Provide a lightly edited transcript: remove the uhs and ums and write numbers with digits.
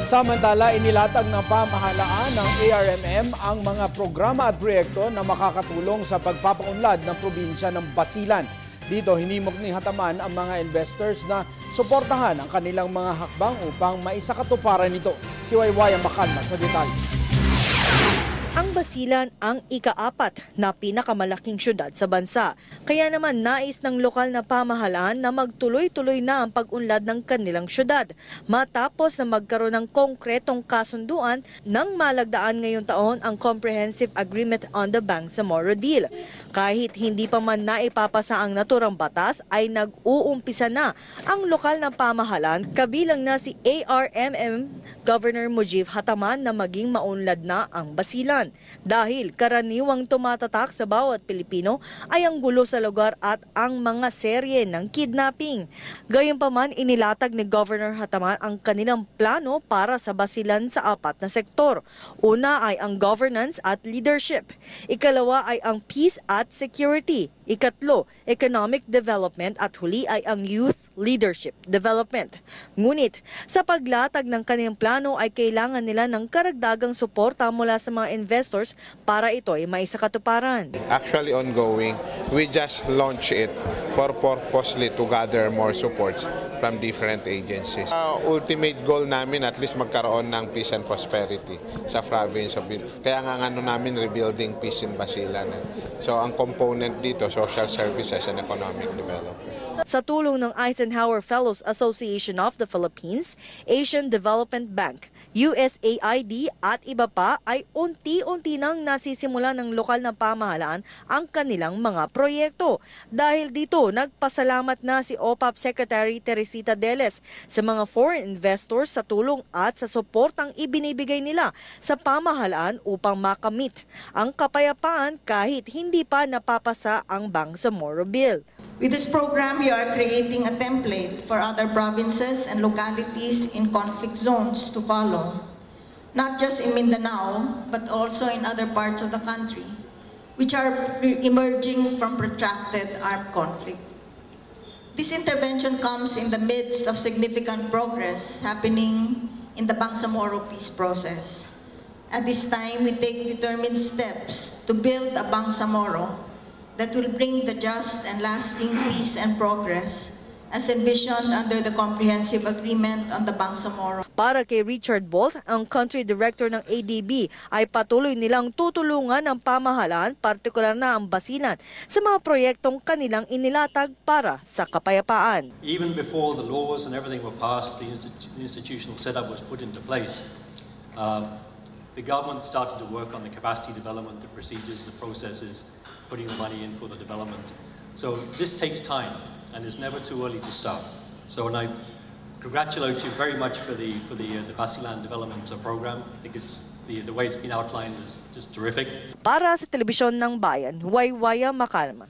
Samantala, inilatag ng pamahalaan ng ARMM ang mga programa at proyekto na makakatulong sa pagpapaunlad ng probinsya ng Basilan. Dito, hinimok ni Hataman ang mga investors na suportahan ang kanilang mga hakbang upang maisakatuparan ito. Si Waywaya Makalma sa detalye. Ang Basilan ang ika-4 na pinakamalaking syudad sa bansa. Kaya naman nais ng lokal na pamahalaan na magtuloy-tuloy na ang pag-unlad ng kanilang syudad matapos na magkaroon ng konkretong kasunduan nang malagdaan ngayong taon ang Comprehensive Agreement on the Bangsamoro Deal. Kahit hindi pa man naipapasa ang naturang batas ay nag-uumpisa na ang lokal na pamahalaan kabilang na si ARMM Governor Mujib Hataman na maging maunlad na ang Basilan. Dahil karaniwang tumatatak sa bawat Pilipino ay ang gulo sa lugar at ang mga serye ng kidnapping. Gayunpaman, inilatag ni Governor Hataman ang kanilang plano para sa Basilan sa 4 na sektor. Una ay ang governance at leadership. Ikalawa ay ang peace at security. Ikatlo, economic development at huli ay ang youth leadership development. Ngunit sa paglatag ng kanilang plano ay kailangan nila ng karagdagang suporta mula sa mga investors para ito ay maisakatuparan. Actually ongoing, we just launched it for purposely to gather more supports from different agencies. Ultimate goal namin at least magkaroon ng peace and prosperity sa province of Bicol. Kaya nga ano namin rebuilding peace in Basilan. So ang component dito, social services and economic development. Sa tulong ng Eisenhower Fellows Association of the Philippines, Asian Development Bank, USAID at iba pa ay unti-unti nang nasisimula ng lokal na pamahalaan ang kanilang mga proyekto. Dahil dito, nagpasalamat na si OPAP Secretary Teresita Deles sa mga foreign investors sa tulong at sa suportang ibinibigay nila sa pamahalaan upang makamit ang kapayapaan kahit hindi pa napapasa ang Bangsamoro Bill. With this program, we are creating a template for other provinces and localities in conflict zones to follow, not just in Mindanao, but also in other parts of the country, which are emerging from protracted armed conflict. This intervention comes in the midst of significant progress happening in the Bangsamoro peace process. At this time, we take determined steps to build a Bangsamoro that will bring the just and lasting peace and progress as envisioned under the Comprehensive Agreement on the Bangsamoro. Para kay Richard Bolt, ang country director ng ADB, ay patuloy nilang tutulungan ang pamahalaan, partikular na ang Basilan, sa mga proyektong kanilang inilatag para sa kapayapaan. Even before the laws and everything were passed, the institutional setup was put into place. The government started to work on the capacity development, the procedures, the processes, putting the money in for the development. So this takes time, and it's never too early to start. So, and I congratulate you very much for the Basilan development program. I think it's the way it's been outlined is just terrific. Para sa Telebisyon ng Bayan, Waywaya Makalma.